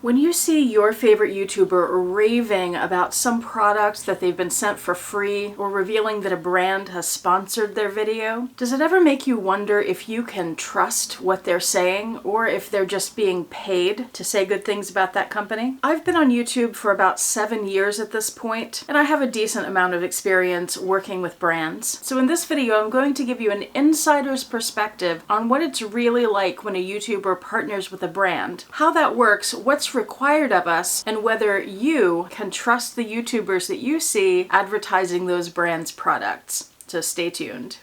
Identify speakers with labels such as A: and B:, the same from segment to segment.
A: When you see your favorite YouTuber raving about some product that they've been sent for free or revealing that a brand has sponsored their video, does it ever make you wonder if you can trust what they're saying or if they're just being paid to say good things about that company? I've been on YouTube for about 7 years at this point, and I have a decent amount of experience working with brands. So in this video, I'm going to give you an insider's perspective on what it's really like when a YouTuber partners with a brand, how that works, what's required of us, and whether you can trust the YouTubers that you see advertising those brands' products. So stay tuned.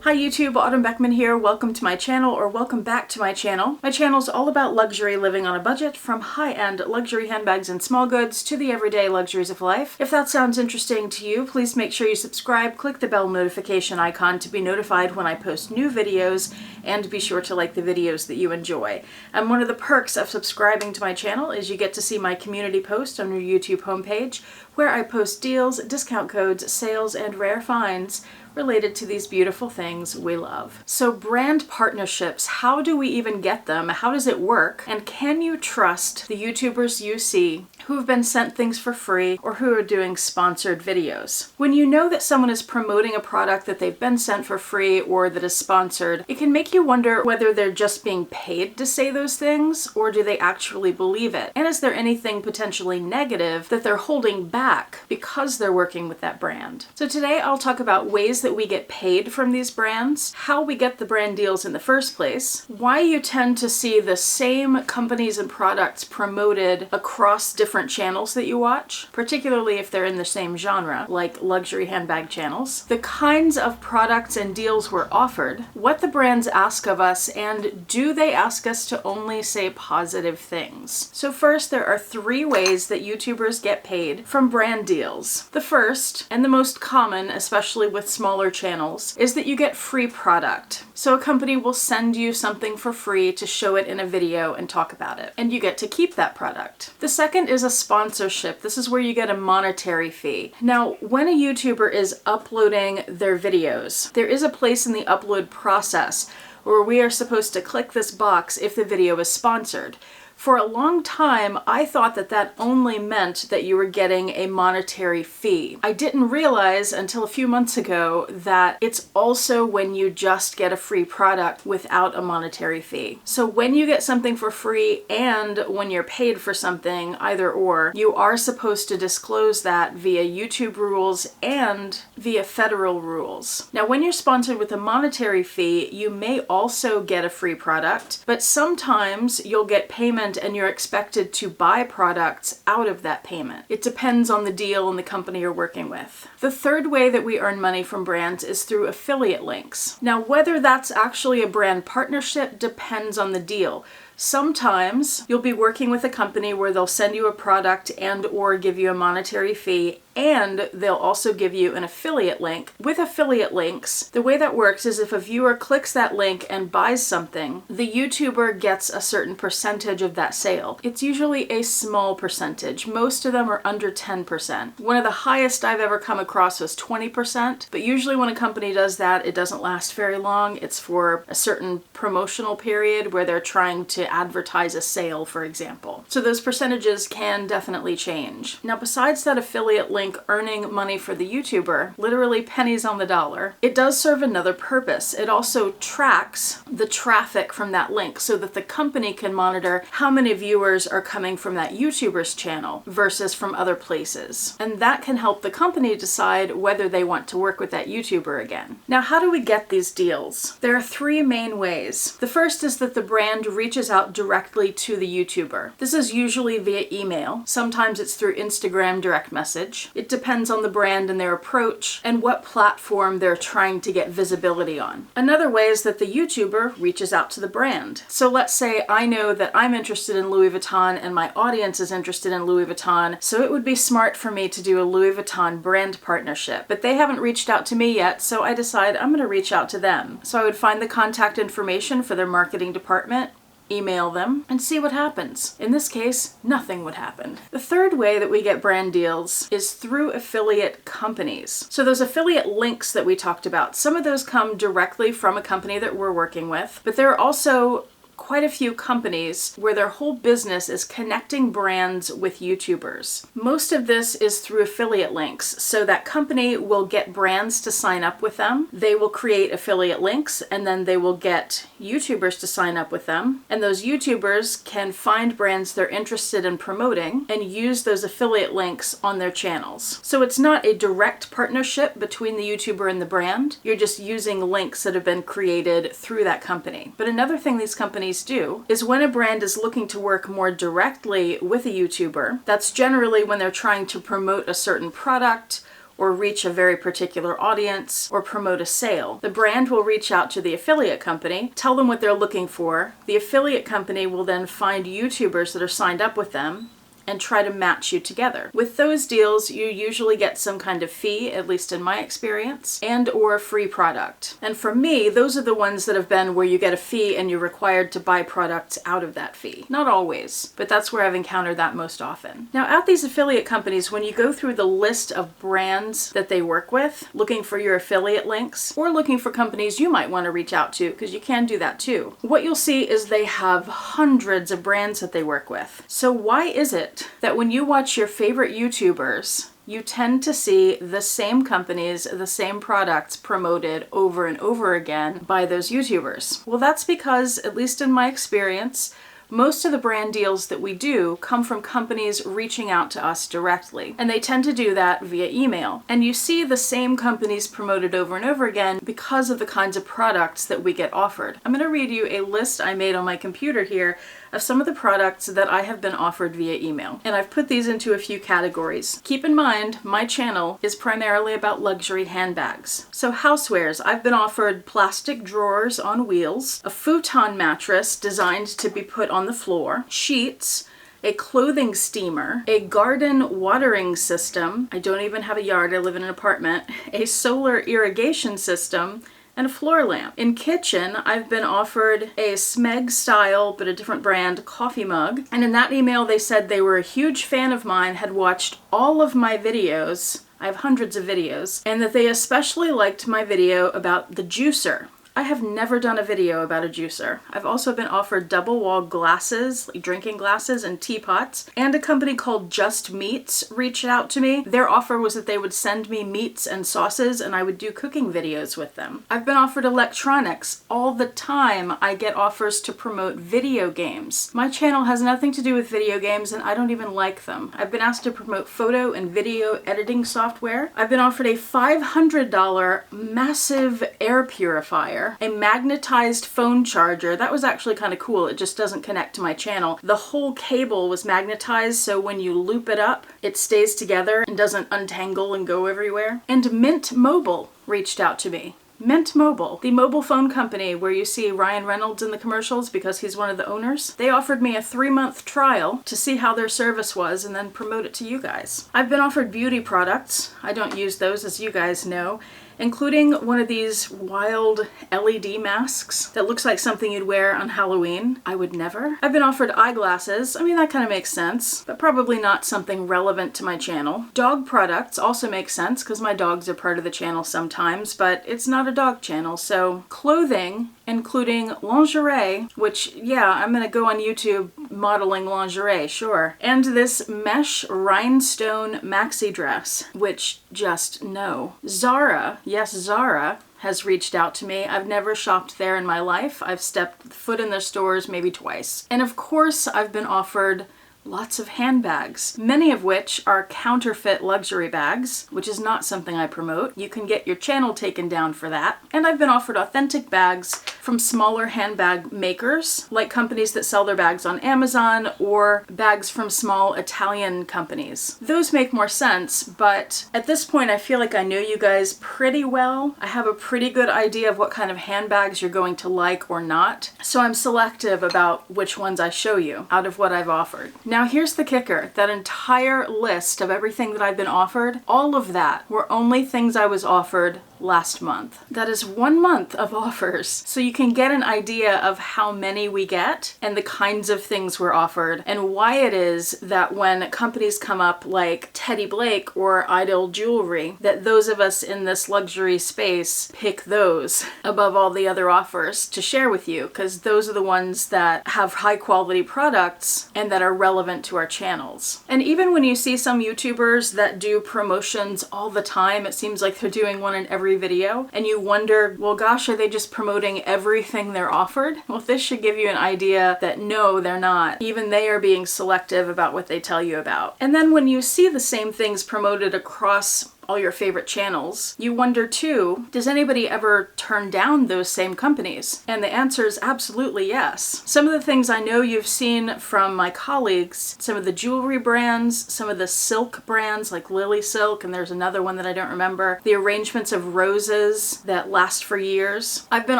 A: Hi YouTube, Autumn Beckman here. Welcome to my channel, or welcome back to my channel. My channel is all about luxury living on a budget, from high-end luxury handbags and small goods to the everyday luxuries of life. If that sounds interesting to you, please make sure you subscribe, click the bell notification icon to be notified when I post new videos, and be sure to like the videos that you enjoy. And one of the perks of subscribing to my channel is you get to see my community post on your YouTube homepage, where I post deals, discount codes, sales, and rare finds related to these beautiful things we love. So brand partnerships, how do we even get them? How does it work? And can you trust the YouTubers you see who have been sent things for free or who are doing sponsored videos? When you know that someone is promoting a product that they've been sent for free or that is sponsored, it can make you wonder whether they're just being paid to say those things or do they actually believe it? And is there anything potentially negative that they're holding back because they're working with that brand? So today I'll talk about ways that we get paid from these brands, how we get the brand deals in the first place, why you tend to see the same companies and products promoted across different channels that you watch, particularly if they're in the same genre, like luxury handbag channels, the kinds of products and deals we're offered, what the brands ask of us, and do they ask us to only say positive things? So first, there are 3 ways that YouTubers get paid from brand deals. The first, and the most common, especially with smaller channels, is that you get free product. So a company will send you something for free to show it in a video and talk about it, and you get to keep that product. The second is a sponsorship. This is where you get a monetary fee. Now, when a YouTuber is uploading their videos, there is a place in the upload process where we are supposed to click this box if the video is sponsored. For a long time, I thought that that only meant that you were getting a monetary fee. I didn't realize until a few months ago that it's also when you just get a free product without a monetary fee. So when you get something for free and when you're paid for something, either or, you are supposed to disclose that via YouTube rules and via federal rules. Now, when you're sponsored with a monetary fee, you may also get a free product, but sometimes you'll get payment and you're expected to buy products out of that payment. It depends on the deal and the company you're working with. The third way that we earn money from brands is through affiliate links. Now, whether that's actually a brand partnership depends on the deal. Sometimes you'll be working with a company where they'll send you a product and or give you a monetary fee, and they'll also give you an affiliate link. With affiliate links, the way that works is if a viewer clicks that link and buys something, the YouTuber gets a certain percentage of that sale. It's usually a small percentage. Most of them are under 10%. One of the highest I've ever come across was 20%, but usually when a company does that, it doesn't last very long. It's for a certain promotional period where they're trying to advertise a sale, for example. So those percentages can definitely change. Now, besides that affiliate link earning money for the YouTuber, literally pennies on the dollar, it does serve another purpose. It also tracks the traffic from that link so that the company can monitor how many viewers are coming from that YouTuber's channel versus from other places. And that can help the company decide whether they want to work with that YouTuber again. Now, how do we get these deals? There are 3 main ways. The first is that the brand reaches out directly to the YouTuber. This is usually via email. Sometimes it's through Instagram direct message. It depends on the brand and their approach and what platform they're trying to get visibility on. Another way is that the YouTuber reaches out to the brand. So let's say I know that I'm interested in Louis Vuitton and my audience is interested in Louis Vuitton, so it would be smart for me to do a Louis Vuitton brand partnership. But they haven't reached out to me yet, so I decide I'm going to reach out to them. So I would find the contact information for their marketing department, email them, and see what happens. In this case, nothing would happen. The third way that we get brand deals is through affiliate companies. So those affiliate links that we talked about, some of those come directly from a company that we're working with, but there are also quite a few companies where their whole business is connecting brands with YouTubers. Most of this is through affiliate links. So that company will get brands to sign up with them. They will create affiliate links, and then they will get YouTubers to sign up with them. And those YouTubers can find brands they're interested in promoting and use those affiliate links on their channels. So it's not a direct partnership between the YouTuber and the brand. You're just using links that have been created through that company. But another thing these companies do is when a brand is looking to work more directly with a YouTuber, that's generally when they're trying to promote a certain product or reach a very particular audience or promote a sale. The brand will reach out to the affiliate company, tell them what they're looking for. The affiliate company will then find YouTubers that are signed up with them and try to match you together. With those deals, you usually get some kind of fee, at least in my experience, and or a free product. And for me, those are the ones that have been where you get a fee and you're required to buy products out of that fee. Not always, but that's where I've encountered that most often. Now, at these affiliate companies, when you go through the list of brands that they work with, looking for your affiliate links, or looking for companies you might want to reach out to, because you can do that too, what you'll see is they have hundreds of brands that they work with. So why is it that when you watch your favorite YouTubers, you tend to see the same companies, the same products promoted over and over again by those YouTubers? Well, that's because, at least in my experience, most of the brand deals that we do come from companies reaching out to us directly, and they tend to do that via email. And you see the same companies promoted over and over again because of the kinds of products that we get offered. I'm going to read you a list I made on my computer here of some of the products that I have been offered via email. And I've put these into a few categories. Keep in mind, my channel is primarily about luxury handbags. So housewares, I've been offered plastic drawers on wheels, a futon mattress designed to be put on the floor, sheets, a clothing steamer, a garden watering system, I don't even have a yard, I live in an apartment, a solar irrigation system, and a floor lamp. In kitchen, I've been offered a Smeg style, but a different brand, coffee mug. And in that email, they said they were a huge fan of mine, had watched all of my videos, I have hundreds of videos, and that they especially liked my video about the juicer. I have never done a video about a juicer. I've also been offered double wall glasses, like drinking glasses and teapots, and a company called Just Meats reached out to me. Their offer was that they would send me meats and sauces and I would do cooking videos with them. I've been offered electronics. All the time I get offers to promote video games. My channel has nothing to do with video games and I don't even like them. I've been asked to promote photo and video editing software. I've been offered a $500 massive air purifier, a magnetized phone charger. That was actually kind of cool. It just doesn't connect to my channel. The whole cable was magnetized, so when you loop it up, it stays together and doesn't untangle and go everywhere. And Mint Mobile reached out to me. Mint Mobile, the mobile phone company where you see Ryan Reynolds in the commercials because he's one of the owners. They offered me a 3-month trial to see how their service was and then promote it to you guys. I've been offered beauty products. I don't use those, as you guys know, including one of these wild LED masks that looks like something you'd wear on Halloween. I would never. I've been offered eyeglasses. I mean, that kind of makes sense, but probably not something relevant to my channel. Dog products also make sense because my dogs are part of the channel sometimes, but it's not a dog channel. So clothing, including lingerie, which, yeah, I'm gonna go on YouTube modeling lingerie, sure. And this mesh rhinestone maxi dress, which just no. Zara, yes, Zara has reached out to me. I've never shopped there in my life. I've stepped foot in their stores maybe twice. And of course, I've been offered lots of handbags, many of which are counterfeit luxury bags, which is not something I promote. You can get your channel taken down for that. And I've been offered authentic bags from smaller handbag makers, like companies that sell their bags on Amazon, or bags from small Italian companies. Those make more sense, but at this point I feel like I know you guys pretty well. I have a pretty good idea of what kind of handbags you're going to like or not, so I'm selective about which ones I show you out of what I've offered. Now here's the kicker. That entire list of everything that I've been offered, all of that were only things I was offered last month. That is 1 month of offers. So you can get an idea of how many we get and the kinds of things we're offered and why it is that when companies come up like Teddy Blake or Ideal Jewelry, that those of us in this luxury space pick those above all the other offers to share with you, because those are the ones that have high quality products and that are relevant to our channels. And even when you see some YouTubers that do promotions all the time, it seems like they're doing one in every video, and you wonder, well gosh, are they just promoting everything they're offered? Well, this should give you an idea that no, they're not. Even they are being selective about what they tell you about. And then when you see the same things promoted across all your favorite channels, you wonder too, does anybody ever turn down those same companies? And the answer is absolutely yes. Some of the things I know you've seen from my colleagues, some of the jewelry brands, some of the silk brands like Lily Silk, and there's another one that I don't remember, the arrangements of roses that last for years. I've been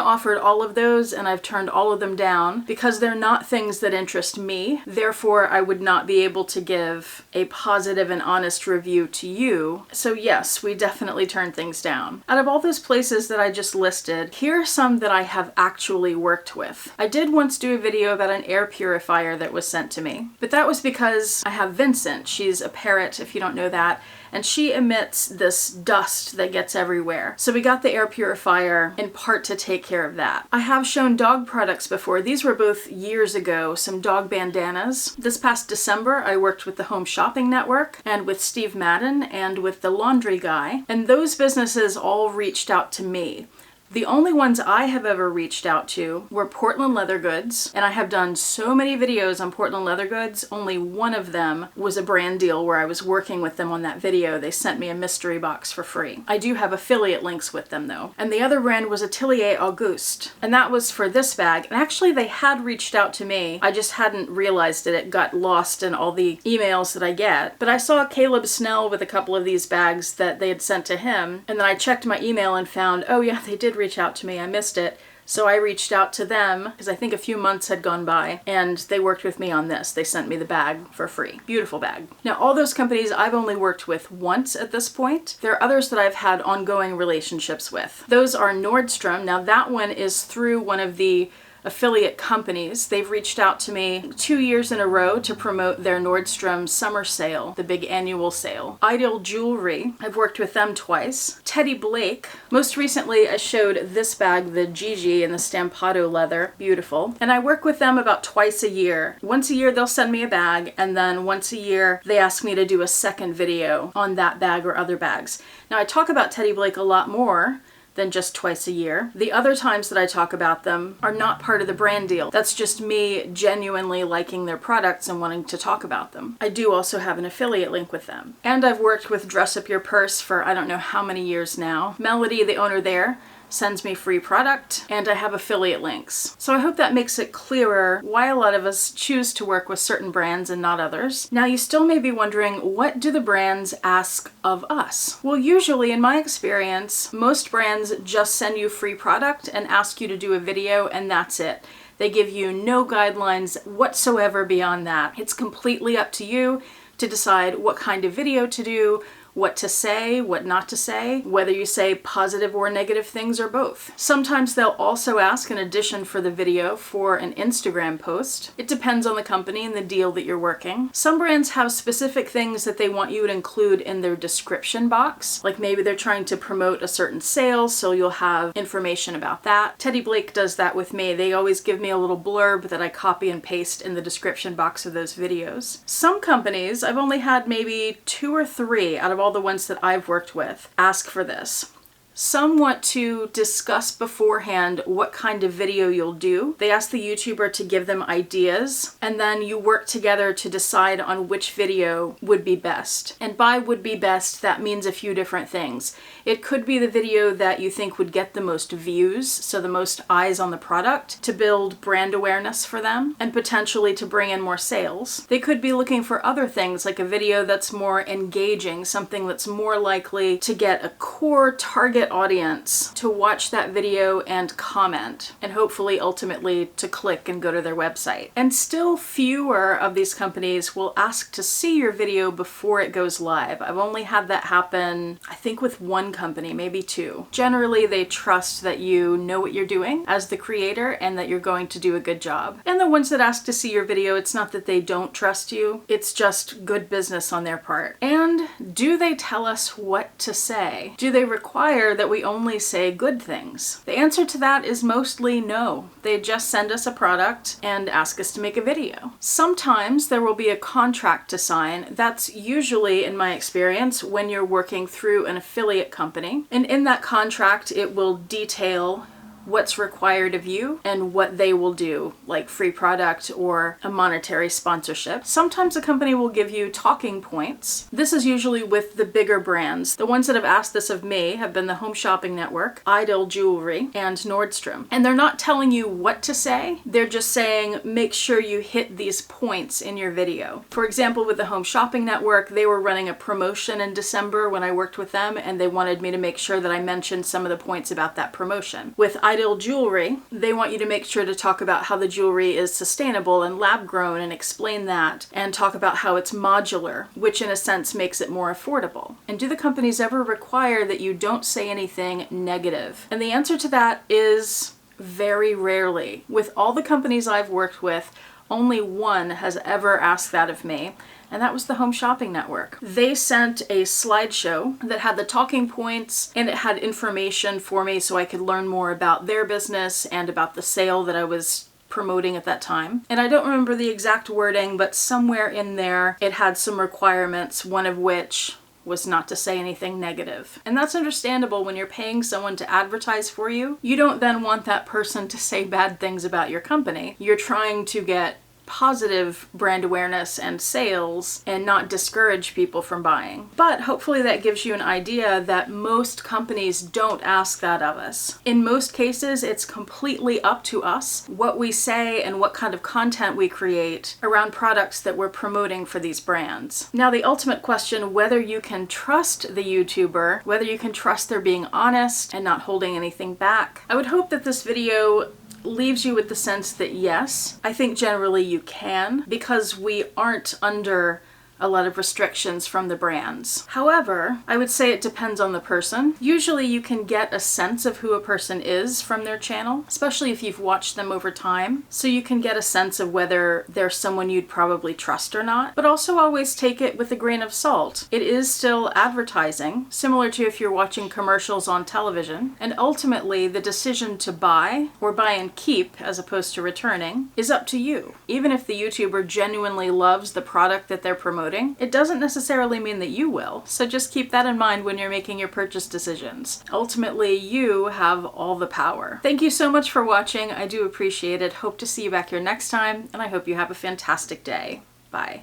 A: offered all of those and I've turned all of them down because they're not things that interest me. Therefore, I would not be able to give a positive and honest review to you. So yes, we definitely turn things down. Out of all those places that I just listed, here are some that I have actually worked with. I did once do a video about an air purifier that was sent to me, but that was because I have Vincent. She's a parrot, if you don't know that, and she emits this dust that gets everywhere. So we got the air purifier in part to take care of that. I have shown dog products before. These were both years ago, some dog bandanas. This past December, I worked with the Home Shopping Network and with Steve Madden and with the Laundry Guy, and those businesses all reached out to me. The only ones I have ever reached out to were Portland Leather Goods, and I have done so many videos on Portland Leather Goods. Only one of them was a brand deal where I was working with them on that video. They sent me a mystery box for free. I do have affiliate links with them though. And the other brand was Atelier Auguste, and that was for this bag. And actually they had reached out to me. I just hadn't realized it. It got lost in all the emails that I get. But I saw Caleb Snell with a couple of these bags that they had sent to him, and then I checked my email and found, oh yeah, they did reach out to me. I missed it. So I reached out to them because I think a few months had gone by and they worked with me on this. They sent me the bag for free. Beautiful bag. Now, all those companies I've only worked with once at this point. There are others that I've had ongoing relationships with. Those are Nordstrom. Now that one is through one of the affiliate companies. They've reached out to me 2 years in a row to promote their Nordstrom summer sale, the big annual sale. Ideal Jewelry, I've worked with them twice. Teddy Blake, most recently I showed this bag, the Gigi in the Stampado leather, beautiful. And I work with them about twice a year. Once a year they'll send me a bag, and then once a year they ask me to do a second video on that bag or other bags. Now I talk about Teddy Blake a lot more than just twice a year. The other times that I talk about them are not part of the brand deal. That's just me genuinely liking their products and wanting to talk about them. I do also have an affiliate link with them. And I've worked with Dress Up Your Purse for I don't know how many years now. Melody, the owner there, sends me free product, and I have affiliate links. So I hope that makes it clearer why a lot of us choose to work with certain brands and not others. Now you still may be wondering, what do the brands ask of us? Well, usually in my experience, most brands just send you free product and ask you to do a video, and that's it. They give you no guidelines whatsoever beyond that. It's completely up to you to decide what kind of video to do, what to say, what not to say, whether you say positive or negative things or both. Sometimes they'll also ask, in addition for the video, for an Instagram post. It depends on the company and the deal that you're working. Some brands have specific things that they want you to include in their description box, like maybe they're trying to promote a certain sale, so you'll have information about that. Teddy Blake does that with me. They always give me a little blurb that I copy and paste in the description box of those videos. Some companies, I've only had maybe 2 or 3 out of all the ones that I've worked with, ask for this. Some want to discuss beforehand what kind of video you'll do. They ask the YouTuber to give them ideas, and then you work together to decide on which video would be best. And by would be best, that means a few different things. It could be the video that you think would get the most views, so the most eyes on the product, to build brand awareness for them, and potentially to bring in more sales. They could be looking for other things, like a video that's more engaging, something that's more likely to get a core target target audience to watch that video and comment, and hopefully ultimately to click and go to their website. And still fewer of these companies will ask to see your video before it goes live. I've only had that happen, I think, with one company, maybe two. Generally, they trust that you know what you're doing as the creator and that you're going to do a good job. And the ones that ask to see your video, it's not that they don't trust you, it's just good business on their part. And do they tell us what to say? Do they require that we only say good things? The answer to that is mostly no. They just send us a product and ask us to make a video. Sometimes there will be a contract to sign. That's usually, in my experience, when you're working through an affiliate company. And in that contract, it will detail what's required of you and what they will do, like free product or a monetary sponsorship. Sometimes a company will give you talking points. This is usually with the bigger brands. The ones that have asked this of me have been the Home Shopping Network, Idol Jewelry, and Nordstrom. And they're not telling you what to say, they're just saying, make sure you hit these points in your video. For example, with the Home Shopping Network, they were running a promotion in December when I worked with them, and they wanted me to make sure that I mentioned some of the points about that promotion. With Idol Jewelry, they want you to make sure to talk about how the jewelry is sustainable and lab grown and explain that, and talk about how it's modular, which in a sense makes it more affordable. And do the companies ever require that you don't say anything negative? And the answer to that is very rarely. With all the companies I've worked with, only one has ever asked that of me, and that was the Home Shopping Network. They sent a slideshow that had the talking points, and it had information for me so I could learn more about their business and about the sale that I was promoting at that time. And I don't remember the exact wording, but somewhere in there it had some requirements, one of which was not to say anything negative. And that's understandable. When you're paying someone to advertise for you, you don't then want that person to say bad things about your company. You're trying to get positive brand awareness and sales and not discourage people from buying. But hopefully that gives you an idea that most companies don't ask that of us. In most cases, it's completely up to us what we say and what kind of content we create around products that we're promoting for these brands. Now, the ultimate question, whether you can trust the YouTuber, whether you can trust they're being honest and not holding anything back. I would hope that this video leaves you with the sense that yes, I think generally you can, because we aren't under a lot of restrictions from the brands. However, I would say it depends on the person. Usually you can get a sense of who a person is from their channel, especially if you've watched them over time. So you can get a sense of whether they're someone you'd probably trust or not, but also always take it with a grain of salt. It is still advertising, similar to if you're watching commercials on television, and ultimately the decision to buy or buy and keep as opposed to returning is up to you. Even if the YouTuber genuinely loves the product that they're promoting, it doesn't necessarily mean that you will. So just keep that in mind when you're making your purchase decisions. Ultimately, you have all the power. Thank you so much for watching. I do appreciate it. Hope to see you back here next time, and I hope you have a fantastic day. Bye.